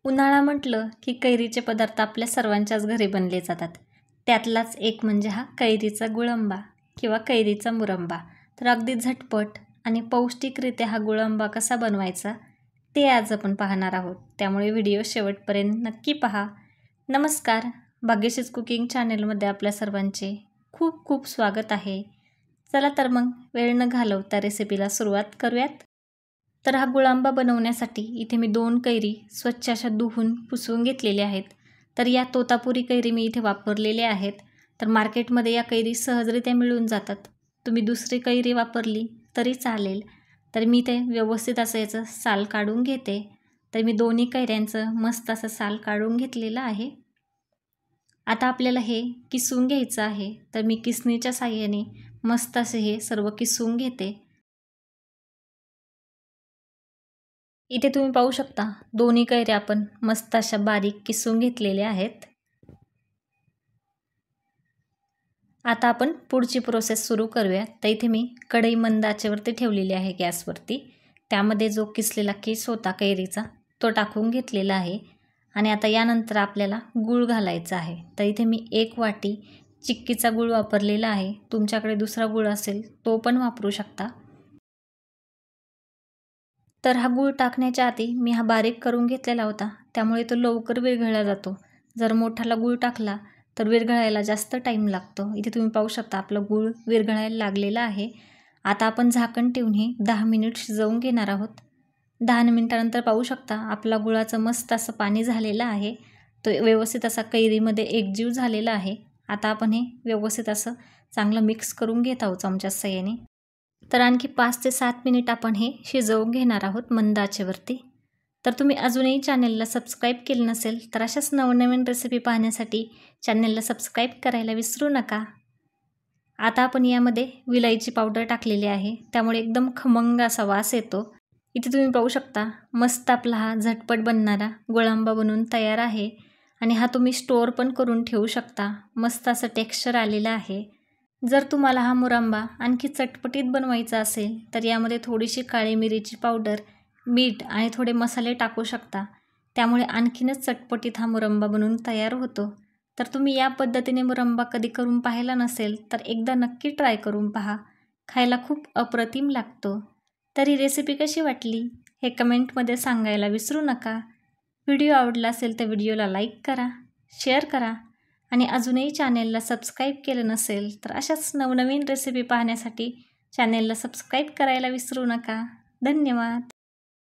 उन्हाळा म्हटलं की कैरीचे पदार्थ आपल्या सर्वांच्याच घरी बनले जातात. त्यातलाच एक म्हणजे हा कैरीचा गुळंबा किंवा कैरीचा मुरंबा. तर अगदी झटपट आणि पौष्टिकरित्या हा गुळंबा कसा बनवायचा ते आज आपण पाहणार आहोत. त्यामुळे व्हिडिओ शेवटपर्यंत नक्की पहा. नमस्कार, भाग्यश्रीज कुकिंग चॅनलमध्ये आपल्या सर्वांचे खूप खूप स्वागत आहे. चला तर मग वेळ न घालवता रेसिपीला सुरुवात करूयात. तर हा गुळांबा बनवण्यासाठी इथे मी 2 कैरी स्वच्छ अशा धुवून पुसून घेतलेल्या आहेत. तर या तोतापुरी कैरी मी इथे वापरलेल्या आहेत. तर मार्केटमध्ये या कैरी सहजरित्या मिळून जातात. तुम्ही दुसरी कैरी वापरली तरी चालेल. तर मी ते व्यवस्थित असं याचं साल काढून घेते. तर मी दोन्ही कैऱ्यांचं मस्त असं साल काढून घेतलेलं आहे. आता आपल्याला हे किसून घ्यायचं आहे. तर मी किसणीच्या साहाय्याने मस्त असे हे सर्व किसून घेते. इथे तुम्ही पाहू शकता दोन्ही कैऱ्या आपण मस्त अशा बारीक किसून घेतलेल्या आहेत. आता आपण पुढची प्रोसेस सुरू करूया. तर इथे मी कढई मंद आचेवरती ठेवलेली आहे गॅसवरती. त्यामध्ये जो किसलेला किस होता कैरीचा तो टाकून घेतलेला आहे. आणि आता यानंतर आपल्याला गूळ घालायचा आहे. तर इथे मी 1 वाटी चिक्कीचा गूळ वापरलेला आहे. तुमच्याकडे दुसरा गूळ असेल तो पण वापरू शकता. तर हा गूळ टाकण्याच्या आधी मी हा बारीक करून घेतलेला होता, त्यामुळे तो लवकर विरघळला जातो. जर मोठाला गूळ टाकला तर विरघळायला जास्त टाईम लागतो. इथे तुम्ही पाहू शकता आपलं गूळ विरघळायला लागलेला आहे. आता आपण झाकण ठेवून हे 10 मिनिट शिजवून घेणार आहोत. 10 मिनिटानंतर पाहू शकता आपला गुळाचं मस्त असं पाणी झालेलं आहे. तो व्यवस्थित असा कैरीमध्ये एकजीव झालेला आहे. आता आपण हे व्यवस्थित असं चांगलं मिक्स करून घेत आहोत चमच्या साहाय्याने. तर आणखी 5 ते 7 मिनिट आपण हे शिजवून घेणार आहोत मंद आचेवरती. तर तुम्ही अजूनही चॅनलला सबस्क्राईब केलं नसेल तर अशाच नवनवीन रेसिपी पाहण्यासाठी चॅनलला सबस्क्राईब करायला विसरू नका. आता आपण यामध्ये विलायची पावडर टाकलेली आहे, त्यामुळे एकदम खमंग असा वास येतो. इथे तुम्ही पाहू शकता मस्त आपला हा झटपट बनणारा गुळांबा बनवून तयार आहे. आणि हा तुम्ही स्टोअर पण करून ठेवू शकता. मस्त असं टेक्स्चर आलेलं आहे. जर तुम्हाला हा मुरंबा आणखी चटपटीत बनवायचा असेल तर यामध्ये थोडीशी काळी मिरीची पावडर, मीठ आणि थोडे मसाले टाकू शकता. त्यामुळे आणखीनच चटपटीत हा मुरंबा बनवून तयार होतो. तर तुम्ही या पद्धतीने मुरंबा कधी करून पाहिला नसेल तर एकदा नक्की ट्राय करून पहा. खायला खूप अप्रतिम लागतो. तर ही रेसिपी कशी वाटली हे कमेंटमध्ये सांगायला विसरू नका. व्हिडिओ आवडला असेल तर व्हिडिओला लाईक करा, शेअर करा आणि अजूनही चॅनेलला सबस्क्राईब केलं नसेल तर अशाच नवनवीन रेसिपी पाहण्यासाठी चॅनेलला सबस्क्राईब करायला विसरू नका. धन्यवाद.